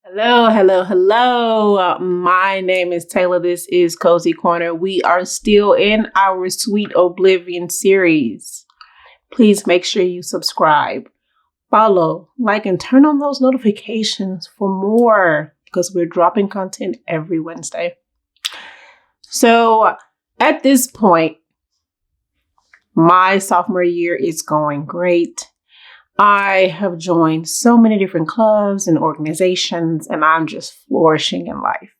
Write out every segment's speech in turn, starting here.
Hello, hello, hello. My name is Taylor. This is Cozy Corner. We are still in our Sweet Oblivion series. Please make sure you subscribe, follow, like, and turn on those notifications for more because we're dropping content every Wednesday. So at this point, my sophomore year is going great. I have joined so many different clubs and organizations, and I'm just flourishing in life.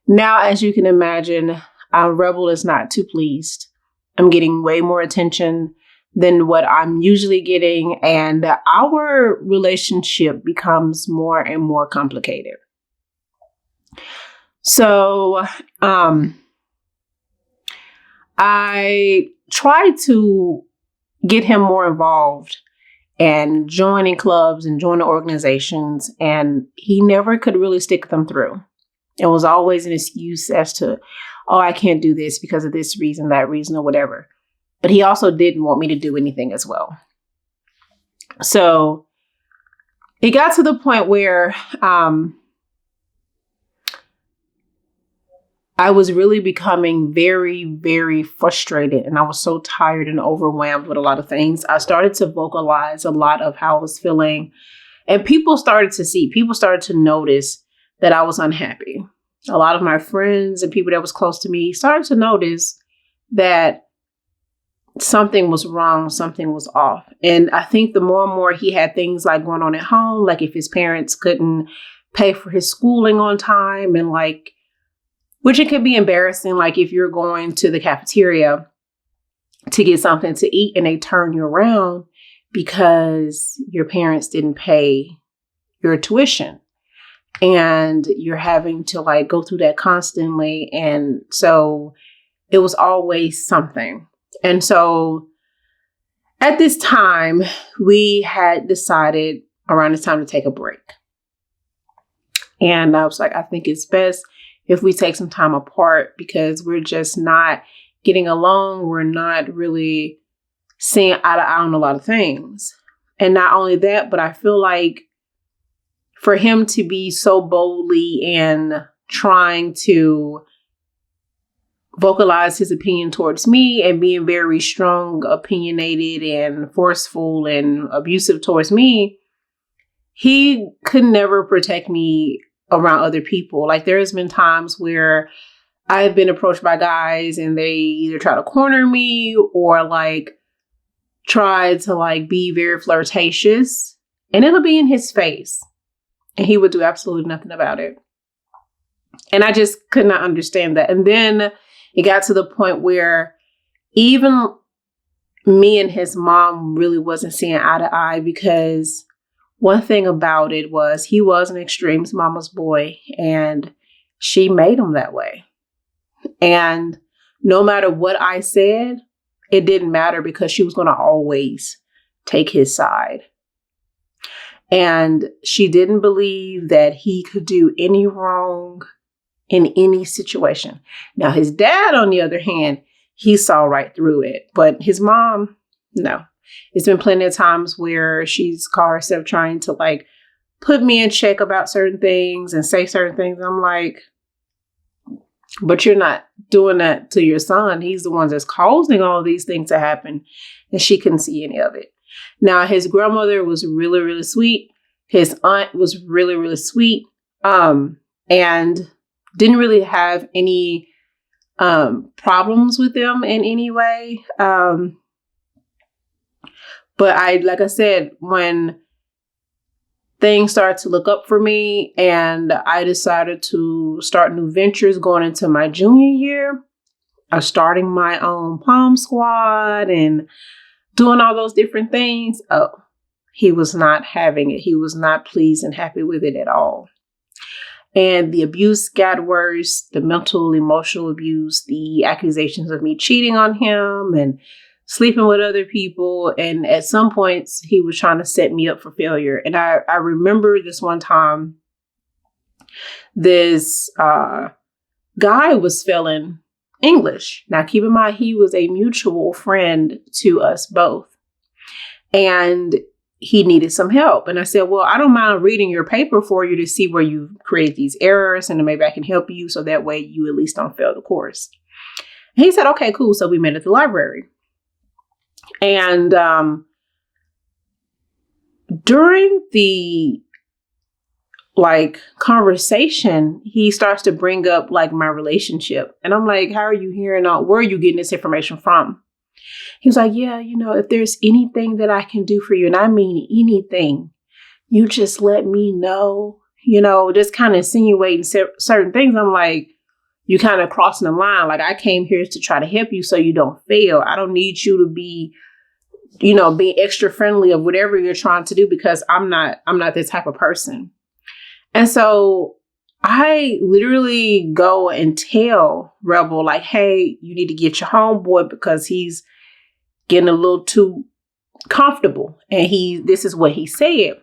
Now, as you can imagine, Rebel is not too pleased. I'm getting way more attention than what I'm usually getting, and our relationship becomes more and more complicated. So, I try to get him more involved and joining clubs and joining organizations, and he never could really stick them through. It was always an excuse as to, oh, I can't do this because of this reason, that reason, or whatever. But he also didn't want me to do anything as well. So it got to the point where I was really becoming very, very frustrated, and I was so tired and overwhelmed with a lot of things. I started to vocalize a lot of how I was feeling, and people started to notice that I was unhappy. A lot of my friends and people that was close to me started to notice that something was wrong, something was off. And I think the more and more he had things like going on at home, like if his parents couldn't pay for his schooling on time, and like, which it can be embarrassing, like if you're going to the cafeteria to get something to eat and they turn you around because your parents didn't pay your tuition, and you're having to like go through that constantly. And so it was always something. And so at this time, we had decided around this time to take a break. And I was like, I think it's best if we take some time apart because we're just not getting along. We're not really seeing eye to eye on a lot of things. And not only that, but I feel like for him to be so boldly and trying to vocalize his opinion towards me and being very strong, opinionated, and forceful and abusive towards me, he could never protect me around other people. Like there has been times where I've been approached by guys and they either try to corner me or like try to like be very flirtatious, and it'll be in his face and he would do absolutely nothing about it. And I just could not understand that. And then it got to the point where even me and his mom really wasn't seeing eye to eye, because one thing about it was he was an extremes mama's boy and she made him that way. And no matter what I said, it didn't matter because she was going to always take his side. And she didn't believe that he could do any wrong in any situation. Now, his dad, on the other hand, he saw right through it. But his mom, no. It's been plenty of times where she's caught herself trying to like put me in check about certain things and say certain things. I'm like, but you're not doing that to your son. He's the one that's causing all these things to happen. And she couldn't see any of it. Now, his grandmother was really, really sweet. His aunt was really, really sweet. And didn't really have any problems with them in any way. But like I said, when things started to look up for me and I decided to start new ventures going into my junior year, I was starting my own pom squad and doing all those different things. Oh, he was not having it. He was not pleased and happy with it at all. And the abuse got worse, the mental, emotional abuse, the accusations of me cheating on him and sleeping with other people. And at some points, he was trying to set me up for failure. And I remember this one time, this guy was failing English. Now, keep in mind, he was a mutual friend to us both. And he needed some help. And I said, well, I don't mind reading your paper for you to see where you create these errors, and then maybe I can help you so that way you at least don't fail the course. And he said, okay, cool. So we met at the library. And during the conversation, he starts to bring up my relationship. And I'm like, how are you hearing out? Where are you getting this information from? He was like, yeah, if there's anything that I can do for you, and I mean anything, you just let me know, just kind of insinuating certain things. I'm like, you kind of crossing the line. I came here to try to help you so you don't fail. I don't need you to be, being extra friendly of whatever you're trying to do, because I'm not that type of person. And so I literally go and tell Rebel, hey, you need to get your homeboy because he's getting a little too comfortable. And this is what he said.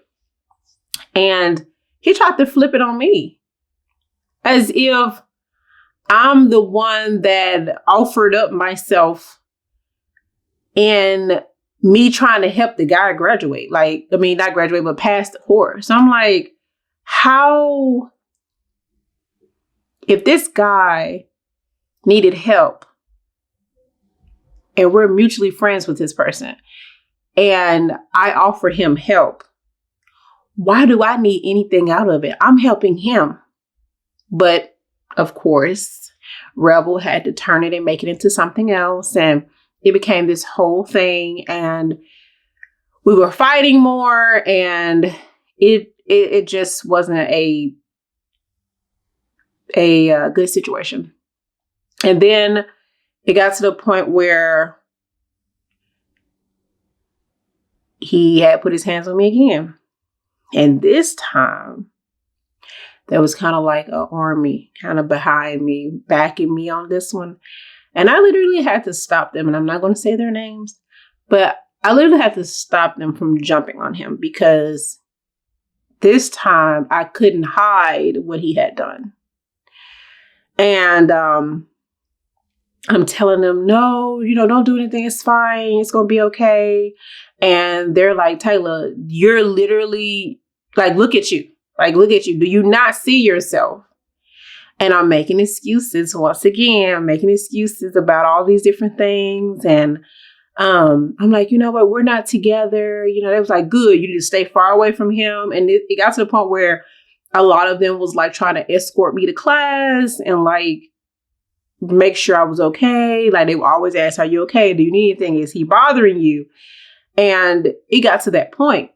And he tried to flip it on me as if I'm the one that offered up myself in me trying to help the guy graduate. Not graduate, but pass the course. So I'm like, how, if this guy needed help and we're mutually friends with this person and I offered him help, why do I need anything out of it? I'm helping him. But of course, Rebel had to turn it and make it into something else. And it became this whole thing. And we were fighting more. And it just wasn't a good situation. And then it got to the point where he had put his hands on me again. And this time, there was kind of like an army kind of behind me, backing me on this one. And I literally had to stop them. And I'm not going to say their names, but I literally had to stop them from jumping on him, because this time I couldn't hide what he had done. And I'm telling them, no, don't do anything. It's fine. It's going to be okay. And they're like, Taylor, you're literally look at you. Look at you. Do you not see yourself? And I'm making excuses once again, making excuses about all these different things. And I'm like, you know what? We're not together. They was like, good. You need to stay far away from him. And it got to the point where a lot of them was trying to escort me to class and make sure I was okay. They would always ask, are you okay? Do you need anything? Is he bothering you? And it got to that point.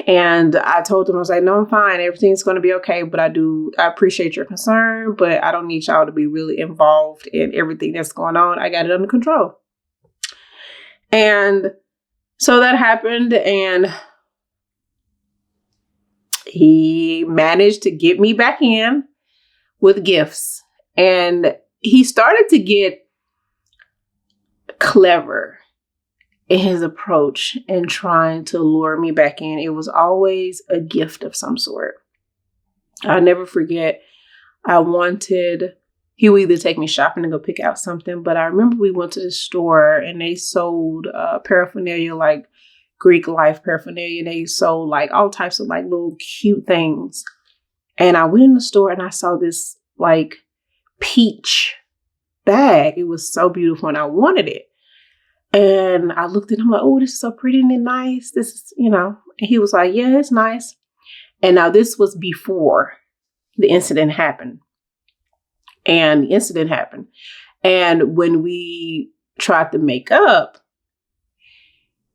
And I told them, I was like, no, I'm fine. Everything's going to be okay. But I appreciate your concern, but I don't need y'all to be really involved in everything that's going on. I got it under control. And so that happened, and he managed to get me back in with gifts. And he started to get clever in his approach and trying to lure me back in. It was always a gift of some sort. I'll never forget, he would either take me shopping to go pick out something, but I remember we went to the store and they sold paraphernalia, Greek life paraphernalia. They sold all types of little cute things. And I went in the store and I saw this peach bag. It was so beautiful and I wanted it. And I looked at him like, oh, this is so pretty and nice. This is, and he was like, yeah, it's nice. And now this was before the incident happened. And the incident happened. And when we tried to make up,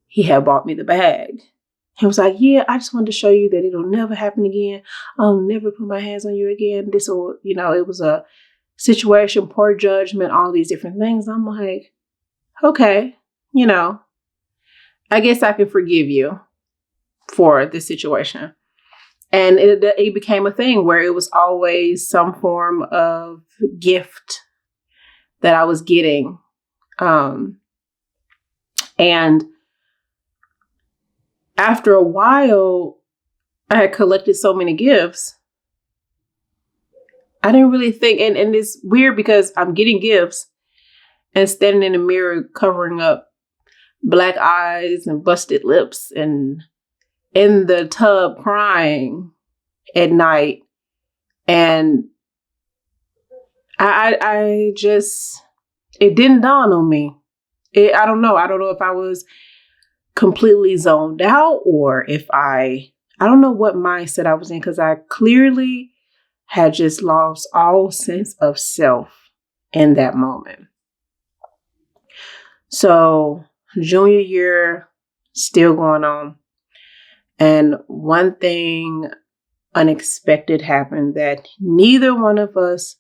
he had bought me the bag. He was like, yeah, I just wanted to show you that it'll never happen again. I'll never put my hands on you again. This will, it was a situation, poor judgment, all these different things. I'm like, okay, I guess I can forgive you for this situation. And it became a thing where it was always some form of gift that I was getting. And after a while, I had collected so many gifts. I didn't really think, and it's weird because I'm getting gifts and standing in the mirror covering up black eyes and busted lips and in the tub crying at night. And I just, it didn't dawn on me. I don't know. I don't know if I was completely zoned out or if I don't know what mindset I was in, because I clearly had just lost all sense of self in that moment. So junior year still going on. And one thing unexpected happened that neither one of us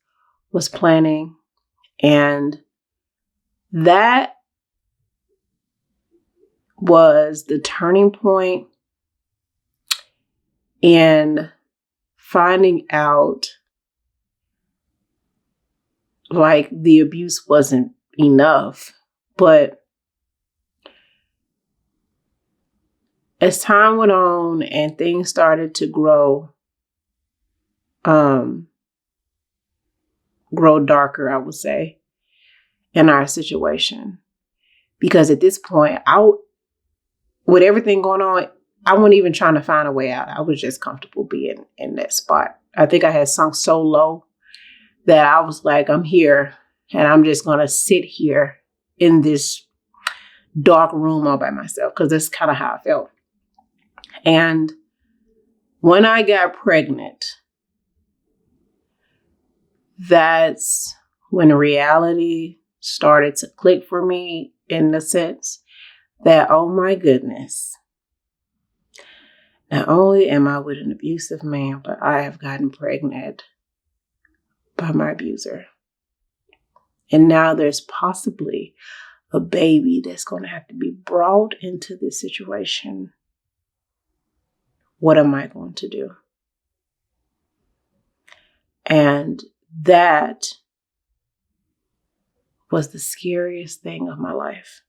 was planning. And that was the turning point in finding out like the abuse wasn't enough. But as time went on and things started to grow darker, I would say, in our situation. Because at this point, with everything going on, I wasn't even trying to find a way out. I was just comfortable being in that spot. I think I had sunk so low that I was like, I'm here and I'm just going to sit here in this dark room all by myself, because that's kind of how I felt. And when I got pregnant, that's when reality started to click for me, in the sense that, oh my goodness, not only am I with an abusive man, but I have gotten pregnant by my abuser. And now there's possibly a baby that's going to have to be brought into this situation. What am I going to do? And that was the scariest thing of my life.